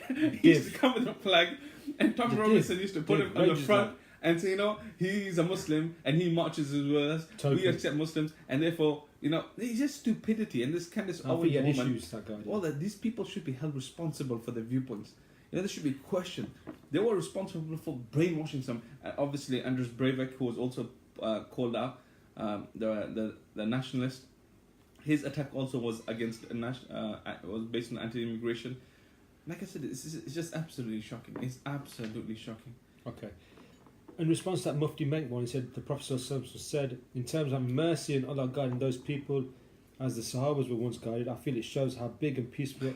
He used to come with a flag, and Tommy Robinson used to put him on the front and say, you know, he's a Muslim and he marches with us. Totally. We accept Muslims, and therefore, you know, it's just stupidity. And this kind of Owens woman, issues, that guy, well, that these people should be held responsible for their viewpoints. You know, they should be questioned. They were responsible for brainwashing some. Obviously, Anders Breivik, who was also called out, the nationalist. His attack also was against was based on anti-immigration. Like I said, it's just absolutely shocking. It's absolutely shocking. Okay. In response to that Mufti Menk one, he said the Prophet said, in terms of mercy and Allah guiding those people as the Sahabas were once guided, I feel it shows how big and peaceful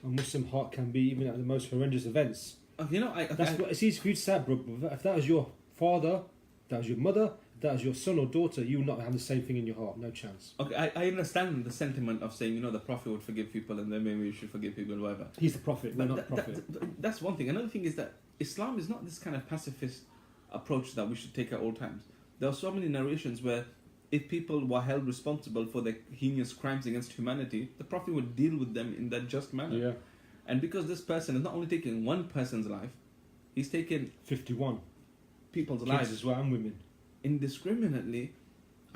a Muslim heart can be, even at the most horrendous events. You know, it's easy for you to say, bro. But if that was your father, that was your mother, that was your son or daughter, you would not have the same thing in your heart. No chance. Okay, I understand the sentiment of saying, you know, the Prophet would forgive people and then maybe we should forgive people and whatever. He's the Prophet, we're not the Prophet. That's one thing. Another thing is that Islam is not this kind of pacifist approach that we should take at all times. There are so many narrations where if people were held responsible for their heinous crimes against humanity, the Prophet would deal with them in that just manner. Yeah. And because this person is not only taking one person's life, he's taken 51 people's kids lives as well, and women indiscriminately.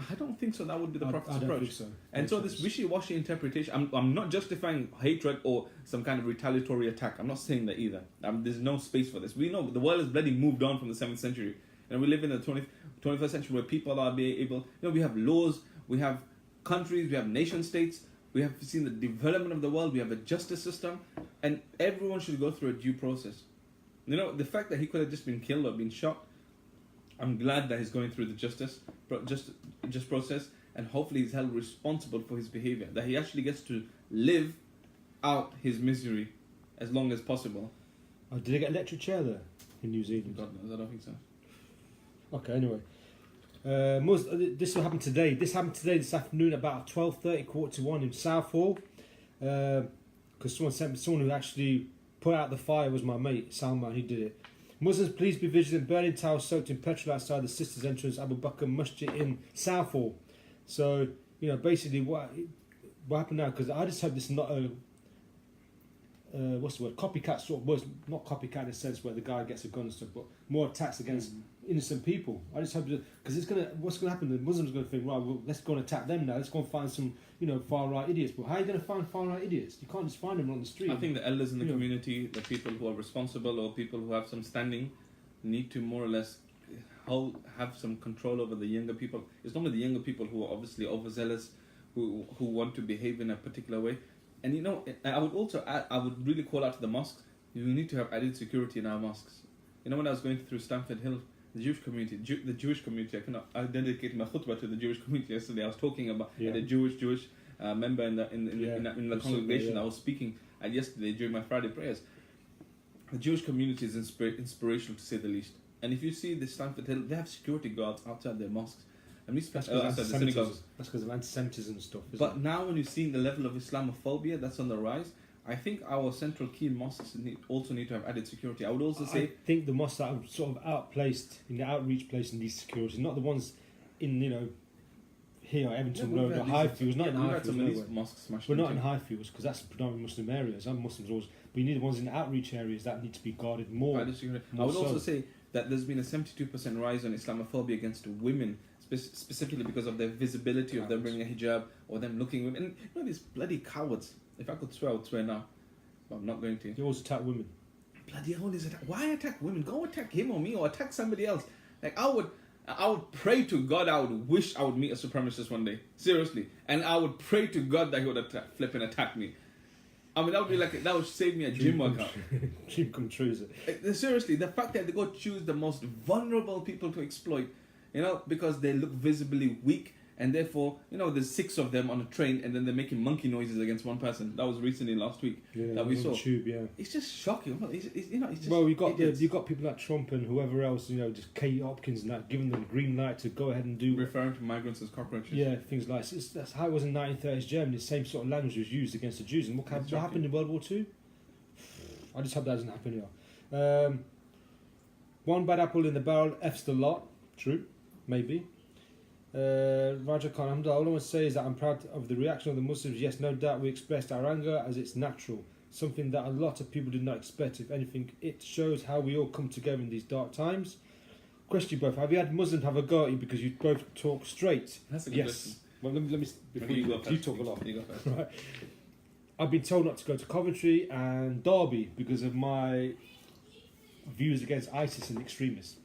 I don't think so. That would be the Prophet's approach. Think so. And so this wishy-washy interpretation, I'm not justifying hatred or some kind of retaliatory attack. I'm not saying that either. There's no space for this. We know the world has bloody moved on from the 7th century. And we live in the 21st century where people are being able, you know, we have laws, we have countries, we have nation states, we have seen the development of the world, we have a justice system, and everyone should go through a due process. You know, the fact that he could have just been killed or been shot, I'm glad that he's going through the just process, and hopefully he's held responsible for his behavior, that he actually gets to live out his misery as long as possible. Oh, did they get an electric chair there in New Zealand? God knows, I don't think so. Okay, anyway. This will happen today. This happened today, this afternoon, about 12:30, 1:45 in Southall. Because someone who actually put out the fire was my mate, Salman, he did it. Muslims, please be vigilant. Burning towels soaked in petrol outside the Sisters' entrance, Abu Bakr Masjid in Southall. So, you know, basically what happened now, because I just hope this is not a copycat sort of, well, not copycat in a sense where the guy gets a gun and stuff, but more attacks against innocent people. I just hope that, because what's going to happen, the Muslims are going to think, right, well, let's go and attack them now, let's go and find some, you know, far-right idiots. But how are you going to find far-right idiots? You can't just find them on the street. I think the elders in the community, the people who are responsible or people who have some standing, need to more or less have some control over the younger people. It's normally the younger people who are obviously overzealous, who want to behave in a particular way. And you know, I would also add, I would really call out to the mosques, we need to have added security in our mosques. You know, when I was going through Stamford Hill, the Jewish community, I dedicated my khutbah to the Jewish community yesterday. I was talking about the Jewish member in the congregation I was speaking at yesterday during my Friday prayers. The Jewish community is inspirational to say the least. And if you see the Stamford Hill, they have security guards outside their mosques. And outside the synagogues. That's because of anti-Semitism and stuff. But now when you're seeing the level of Islamophobia that's on the rise, I think our central key mosques also need to have added security. I would also say... I think the mosques that are sort of outplaced, in the outreach place in these security, not the ones in, you know, here, Everton Road or Highfields, not in Highfields. We're not in Highfields because that's predominantly Muslim areas. I'm Muslims always, but you need the ones in the outreach areas that need to be guarded more. I would also say that there's been a 72% rise on Islamophobia against women, specifically because of their visibility of them wearing a hijab or them looking women. And you know, these bloody cowards. If I could swear, I would swear now, but I'm not going to. They always attack women. bloody hell is attack? Why attack women? Go attack him or me or attack somebody else. Like I would pray to God. I would wish I would meet a supremacist one day, seriously, and I would pray to God that he would flip and attack me. I mean, that would be like that would save me a gym workout. Dream come true, is it? Seriously, the fact that they go choose the most vulnerable people to exploit, because they look visibly weak, and therefore, there's 6 of them on a train, and then they're making monkey noises against one person. That was recently last week that we saw. Tube, yeah. It's just shocking. It's just, well, you got people like Trump and whoever else, just Katie Hopkins and that, giving them green light to go ahead and do referring to migrants as cockroaches. Yeah, things like that's how it was in 1930s Germany. The same sort of language was used against the Jews. And what happened in World War II? I just hope that doesn't happen here. One bad apple in the barrel F's the lot. True, maybe. Raja Khan, alhamdulillah, all I want to say is that I'm proud of the reaction of the Muslims. Yes, no doubt we expressed our anger as it's natural, something that a lot of people did not expect. If anything, it shows how we all come together in these dark times. Question you both, have you had Muslims have a go at you because you both talk straight? That's a good question. Well, let me before you talk a lot. You go first. Right. I've been told not to go to Coventry and Derby because of my views against ISIS and extremists.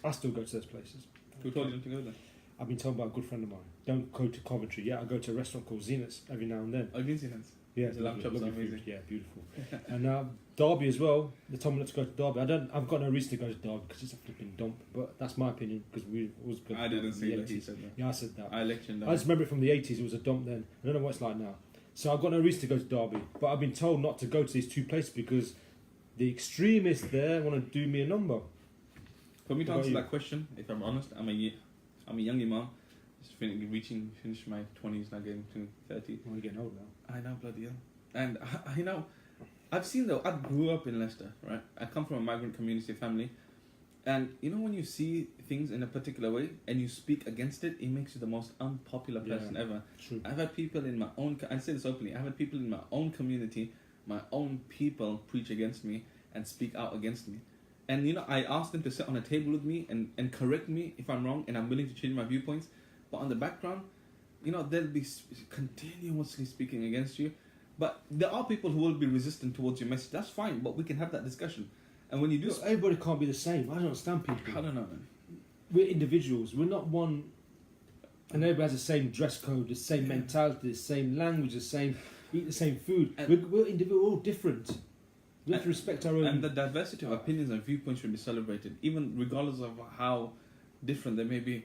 I still go to those places. Who told you not to go there? I've been told by a good friend of mine. Don't go to Coventry. Yeah, I go to a restaurant called Zenith's every now and then. Oh, you've been Zenith's? Yeah, the lamb chops are amazing. Food. Yeah, beautiful. And Derby as well. They told me not to go to Derby. I've got no reason to go to Derby because it's a flipping dump. But that's my opinion because we always go. I didn't say that. He said that. Yeah, I said that. I lectured that. I just remember it from the 80s. It was a dump then. I don't know what it's like now. So I've got no reason to go to Derby. But I've been told not to go to these 2 places because the extremists there want to do me a number. For me to answer that question, if I'm honest, I'm a young Imam. Just finished my 20s, now getting to 30. Well, you're getting old now. I know, bloody hell. And I've seen though, I grew up in Leicester, right? I come from a migrant community family. And when you see things in a particular way and you speak against it, it makes you the most unpopular person ever. True. I've had people in my own, I say this openly, I've had people in my own community, my own people preach against me and speak out against me. And I ask them to sit on a table with me and correct me if I'm wrong, and I'm willing to change my viewpoints. But on the background, they'll be continuously speaking against you. But there are people who will be resistant towards your message. That's fine, but we can have that discussion. And when you do, everybody can't be the same. I don't understand people. I don't know, man. We're individuals. We're not one. And everybody has the same dress code, the same mentality, the same language, eat the same food. We're individual. We're all different. We have to respect our own. And the diversity of opinions and viewpoints should be celebrated, even regardless of how different they may be.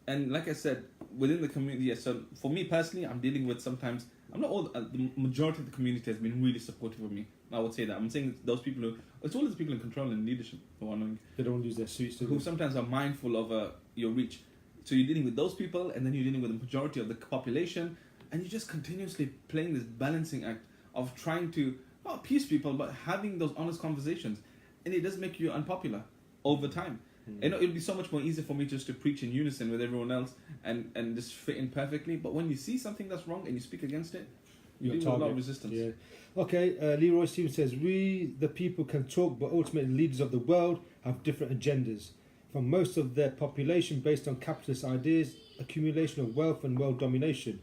And like I said, within the community, so for me personally, I'm dealing with sometimes, I'm not all, the majority of the community has been really supportive of me. I would say that. I'm saying those people it's all those people in control and leadership, for one thing. They don't use their suits. Who sometimes are mindful of your reach. So you're dealing with those people, and then you're dealing with the majority of the population, and you're just continuously playing this balancing act of trying to not appease people, but having those honest conversations. And it does make you unpopular over time. It would be so much more easy for me just to preach in unison with everyone else and just fit in perfectly. But when you see something that's wrong and you speak against it, you deal with a lot of resistance. Yeah. Okay, Leroy Stevens says, we, the people, can talk, but ultimately leaders of the world have different agendas. From most of their population based on capitalist ideas, accumulation of wealth and world domination.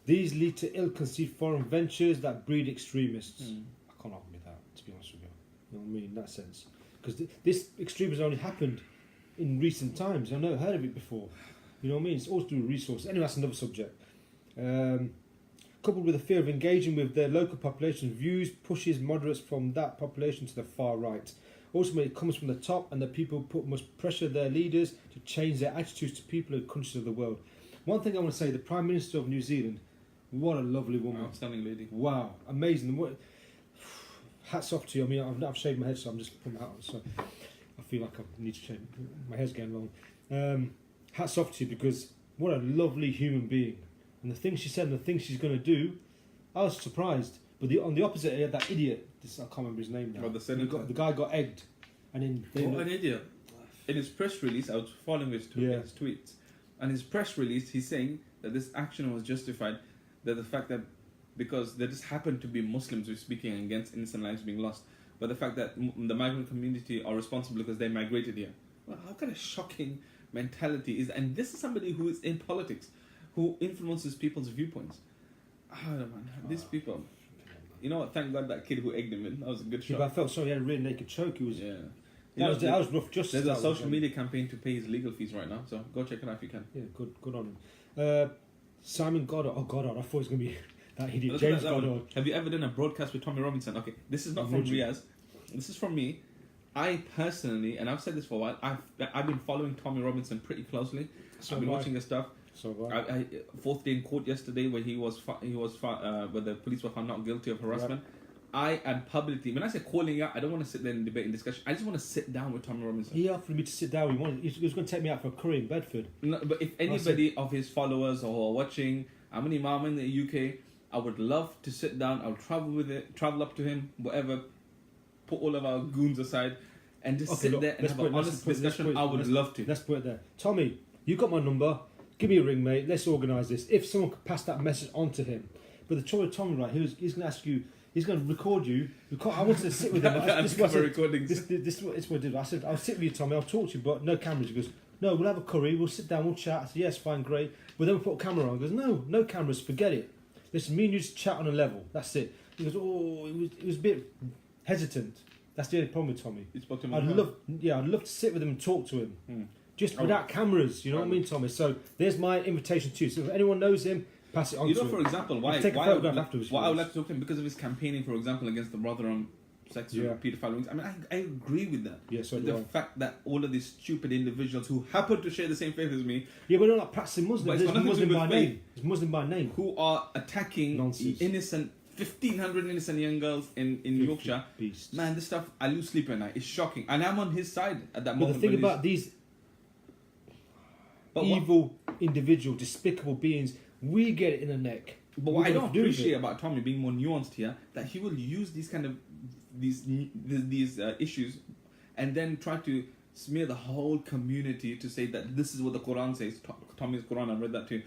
These lead to ill-conceived foreign ventures that breed extremists. I can't argue with that, to be honest with you. You know what I mean, in that sense. Because this extremism only happened in recent times. I've never heard of it before. You know what I mean? It's all to do with resources. Anyway, that's another subject. Coupled with the fear of engaging with their local population's views, pushes moderates from that population to the far right. Ultimately, it comes from the top, and the people must pressure their leaders to change their attitudes to people and countries of the world. One thing I want to say, the Prime Minister of New Zealand, what a lovely woman. Outstanding lady. Wow, amazing. Hats off to you. I mean, I've shaved my head, so I'm just putting my hat on. So I feel like I need to shave. My hair's getting long. Hats off to you, because what a lovely human being. And the things she said and the things she's going to do, I was surprised. But on the opposite, that idiot, I can't remember his name now. The guy got egged. And then an idiot. In his press release, I was following his tweets. And his press release, he's saying that this action was justified, that the fact that because there just happened to be Muslims who were speaking against innocent lives being lost, but the fact that the migrant community are responsible because they migrated here. Well, how kind of shocking mentality is that? And this is somebody who is in politics, who influences people's viewpoints. Oh, man, these people. you know what? Thank God that kid who egged him in. That was a good Yeah, shot. but I felt sorry. He had a really naked choke. He was. Yeah. That was rough. Just there's a social media campaign to pay his legal fees right now, so go check it out if you can. Yeah, good on him. Simon Goddard. Oh, Goddard. I thought it was going to be that idiot. James Goddard. Have you ever done a broadcast with Tommy Robinson? Okay, this is not from Riaz. This is from me. I personally, and I've said this for a while, I've been following Tommy Robinson pretty closely. So I've been watching his stuff. So I fourth day in court yesterday, where where the police were found not guilty of harassment. Right. I am publicly, when I say calling out, I don't want to sit there and debate and discussion. I just want to sit down with Tommy Robinson. He offered me to sit down. He was going to take me out for a curry in Bedford. No, but if anybody of his followers or watching, I'm an Imam in the UK, I would love to sit down. I'll travel up to him, whatever, put all of our goons aside, and just sit there and have an honest discussion. I would love to. Let's put it there. Tommy, you got my number. Give me a ring, mate. Let's organise this. If someone could pass that message on to him. But the trouble with Tommy, right, he's going to ask you, he's going to record you. I wanted to sit with him. This is what I did. I said, I'll sit with you, Tommy. I'll talk to you, but no cameras. He goes, no, we'll have a curry. We'll sit down. We'll chat. I said, yes, fine, great. But then we'll put a camera on. He goes, no cameras. Forget it. Listen, me and you just chat on a level. That's it. He goes, oh, it was a bit hesitant. That's the only problem with Tommy. You spoke to him. I'd love to sit with him and talk to him. Just without cameras, you know what I mean, Tommy? So there's my invitation to you. So if anyone knows him, pass it on to him. For example, why I would like to talk to him, because of his campaigning, for example, against the Rotherham sexual paedophile rings. I mean, I agree with that. Yeah, so the fact that all of these stupid individuals who happen to share the same faith as me. Yeah, but they're not practicing Muslim. It's Muslim by name. It's Muslim by name. Who are attacking innocent 1,500 innocent young girls in Yorkshire. Beasts. Man, this stuff, I lose sleep at night. It's shocking. And I'm on his side at that but moment. The thing about these evil, individual, despicable beings, we get it in the neck. But what I don't appreciate about Tommy being more nuanced here, that he will use these kind of these issues and then try to smear the whole community to say that this is what the Quran says. Tommy's Quran, I've read that too.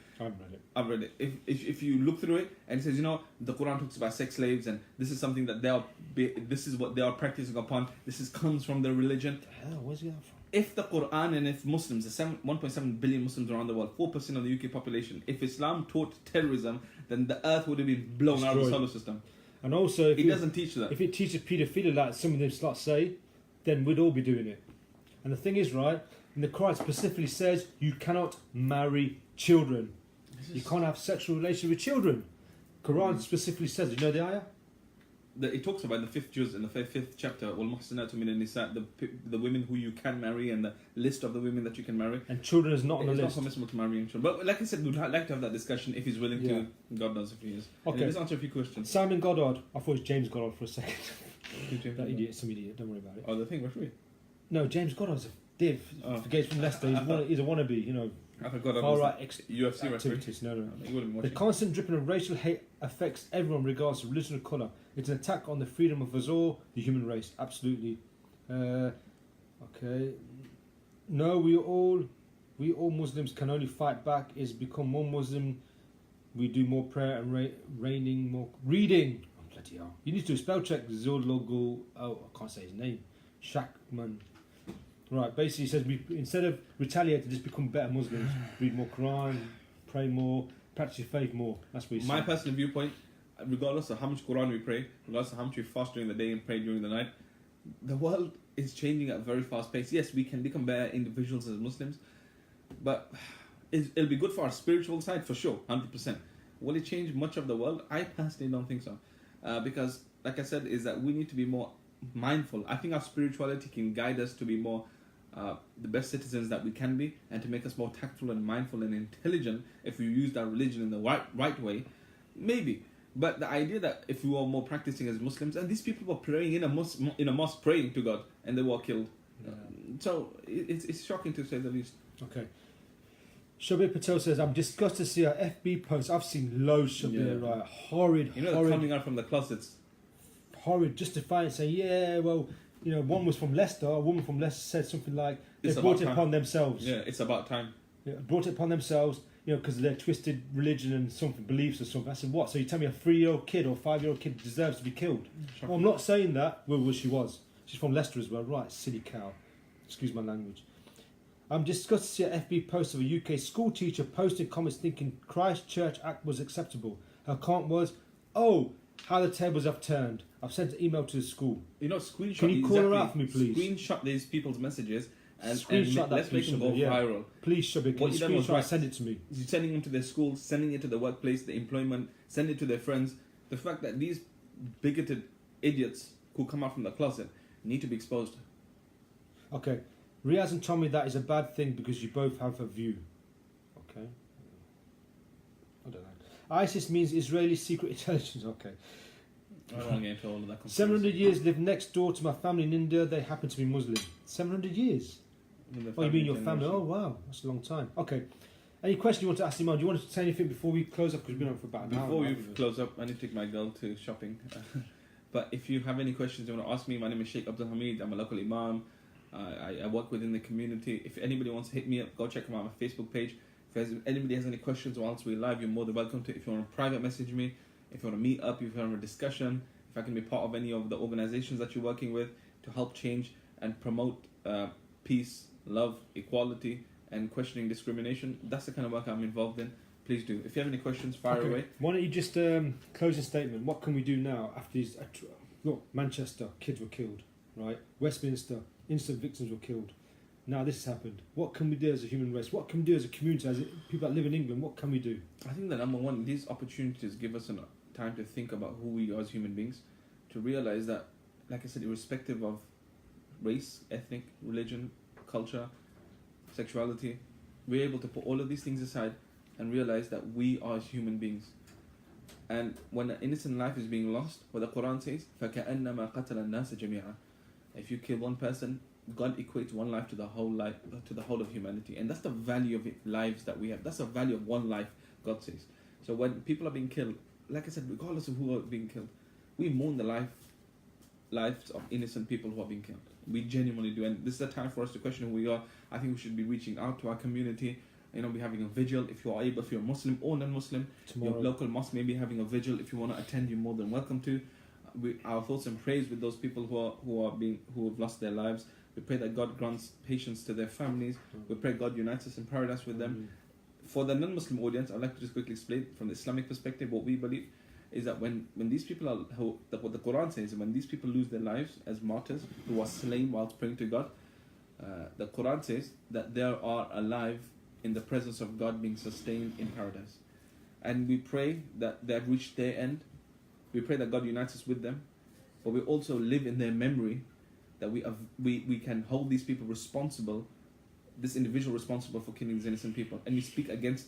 I've read it. If you look through it and it says, the Quran talks about sex slaves and this is something that this is what they are practicing upon. Comes from their religion. What the hell? Where's he out from? If the Quran and if Muslims, the 1.7 billion Muslims around the world, 4% of the UK population, if Islam taught terrorism, then the earth would have been blown out of the solar system. And also, it doesn't teach that. If it teaches paedophilia like some of them start say, then we'd all be doing it. And the thing is, right, and the Quran specifically says you cannot marry children. You can't have sexual relations with children. Quran specifically says, you know the ayah? It talks about the fifth juz in the fifth chapter, وَالْمُحْسِنَاتُ مِنَ النِّسَاءِ, the women who you can marry and the list of the women that you can marry. And children is not on the list. It's not permissible to marry children. But like I said, we'd like to have that discussion if he's willing to. God knows if he is. Okay. Let's answer a few questions. Simon Goddard. I thought it was James Goddard for a second. That idiot, some idiot. Don't worry about it. Oh, the thing, referee? No, James Goddard's a div. He's from Leicester. He's a wannabe, I forgot far right UFC activities. No. The constant dripping of racial hate affects everyone regardless of religion or colour. It's an attack on the freedom of us all, the human race. Absolutely. Okay. No, we all Muslims can only fight back is become more Muslim. We do more prayer and reading. Oh, bloody hell. You need to do a spell check. Zologo. Oh, I can't say his name. Shakman. Right, basically he says instead of retaliating, just become better Muslims. Read more Quran, pray more, practice your faith more. That's what he said. My personal viewpoint, regardless of how much Quran we pray, regardless of how much we fast during the day and pray during the night, the world is changing at a very fast pace. Yes, we can become better individuals as Muslims, but it'll be good for our spiritual side for sure, 100%. Will it change much of the world? I personally don't think so. Because, like I said, is that we need to be more mindful. I think our spirituality can guide us to be more the best citizens that we can be, and to make us more tactful and mindful and intelligent if we use our religion in the right way, maybe. But the idea that if we were more practicing as Muslims, and these people were praying in a mosque praying to God, and they were killed. So it's shocking to say the least. Okay. Shabir Patel says, I'm disgusted to see our FB posts. I've seen loads, Shabir, right? Horrid. They're coming out from the closets. Horrid, justifying, saying, one was from Leicester. A woman from Leicester said something like, they brought it upon themselves. Yeah, it's about time. Yeah, brought it upon themselves, because of their twisted religion and something, beliefs or something. I said, what? So you tell me a 3-year-old kid or 5-year-old kid deserves to be killed? Well, I'm not saying that. Well, she was. She's from Leicester as well. Right, silly cow. Excuse my language. I'm disgusted to see an FB post of a UK school teacher posting comments thinking Christchurch Act was acceptable. Her comment was, how the tables have turned. I've sent an email to the school. You know, screenshot. Can you call her out for me, please? Screenshot these people's messages and Screenshot that, let's make please, them go yeah. viral. Please, Shabir, can What you you done was screenshot right. and send it to me? You're sending them to their schools, sending it to the workplace, the employment, send it to their friends. The fact that these bigoted idiots who come out from the closet need to be exposed. Okay. Riaz and Tommy, that is a bad thing because you both have a view. Okay. I don't know. ISIS means Israeli secret intelligence. Okay. I don't want to get into all of that. 700 years lived next door to my family in India. They happen to be Muslim. 700 years? Oh, you mean your family? Oh, wow. That's a long time. Okay. Any question you want to ask Imam? Do you want to say anything before we close up? Because we've been on for about an hour. Before we close up, I need to take my girl to shopping. But if you have any questions you want to ask me, my name is Shaykh Abdul Hameed. I'm a local Imam. I work within the community. If anybody wants to hit me up, go check out my Facebook page. If anybody has any questions whilst we're live, you're more than welcome to. If you want to private message me, if you want to meet up, if you want a discussion, if I can be part of any of the organizations that you're working with to help change and promote peace, love, equality, and questioning discrimination, that's the kind of work I'm involved in. Please do. If you have any questions, fire away. Why don't you just close a statement? What can we do now after these... Look, Manchester, kids were killed, right? Westminster, innocent victims were killed. Now this has happened. What can we do as a human race? What can we do as a community, as people that live in England? What can we do? I think that number one, these opportunities give us a time to think about who we are as human beings, to realize that, like I said, irrespective of race, ethnic, religion, culture, sexuality, we're able to put all of these things aside and realize that we are human beings. And when an innocent life is being lost, what the Quran says, فَكَأَنَّمَا قَتَلَ النَّاسَ جَمِيعًا. If you kill one person, God equates one life to the whole life, to the whole of humanity, and that's the value of lives that we have. That's the value of one life, God says. So when people are being killed, like I said, regardless of who are being killed, we mourn the lives of innocent people who are being killed. We genuinely do, and this is a time for us to question who we are. I think we should be reaching out to our community. You know, be having a vigil if you are able, if you're Muslim or non-Muslim. Tomorrow. Your local mosque may be having a vigil. If you want to attend, you're more than welcome to. Our thoughts and praise with those people who have lost their lives. We pray that God grants patience to their families. We pray God unites us in paradise with them. For the non-Muslim audience, I'd like to just quickly explain from the Islamic perspective what we believe is that when these people are, what the Quran says, when these people lose their lives as martyrs who are slain whilst praying to God, the Quran says that they are alive in the presence of God, being sustained in paradise. And we pray that they have reached their end. We pray that God unites us with them, but we also live in their memory, that we can hold these people responsible, this individual responsible for killing these innocent people, and we speak against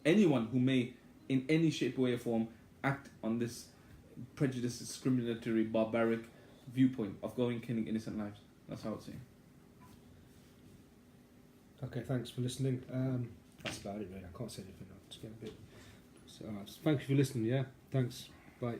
anyone who may, in any shape, way, or form, act on this prejudiced, discriminatory, barbaric viewpoint of going killing innocent lives. That's how I would say. Okay, thanks for listening. That's about it, really. I can't say anything else. Get a bit. So, thank you for listening. Yeah, thanks. Bye.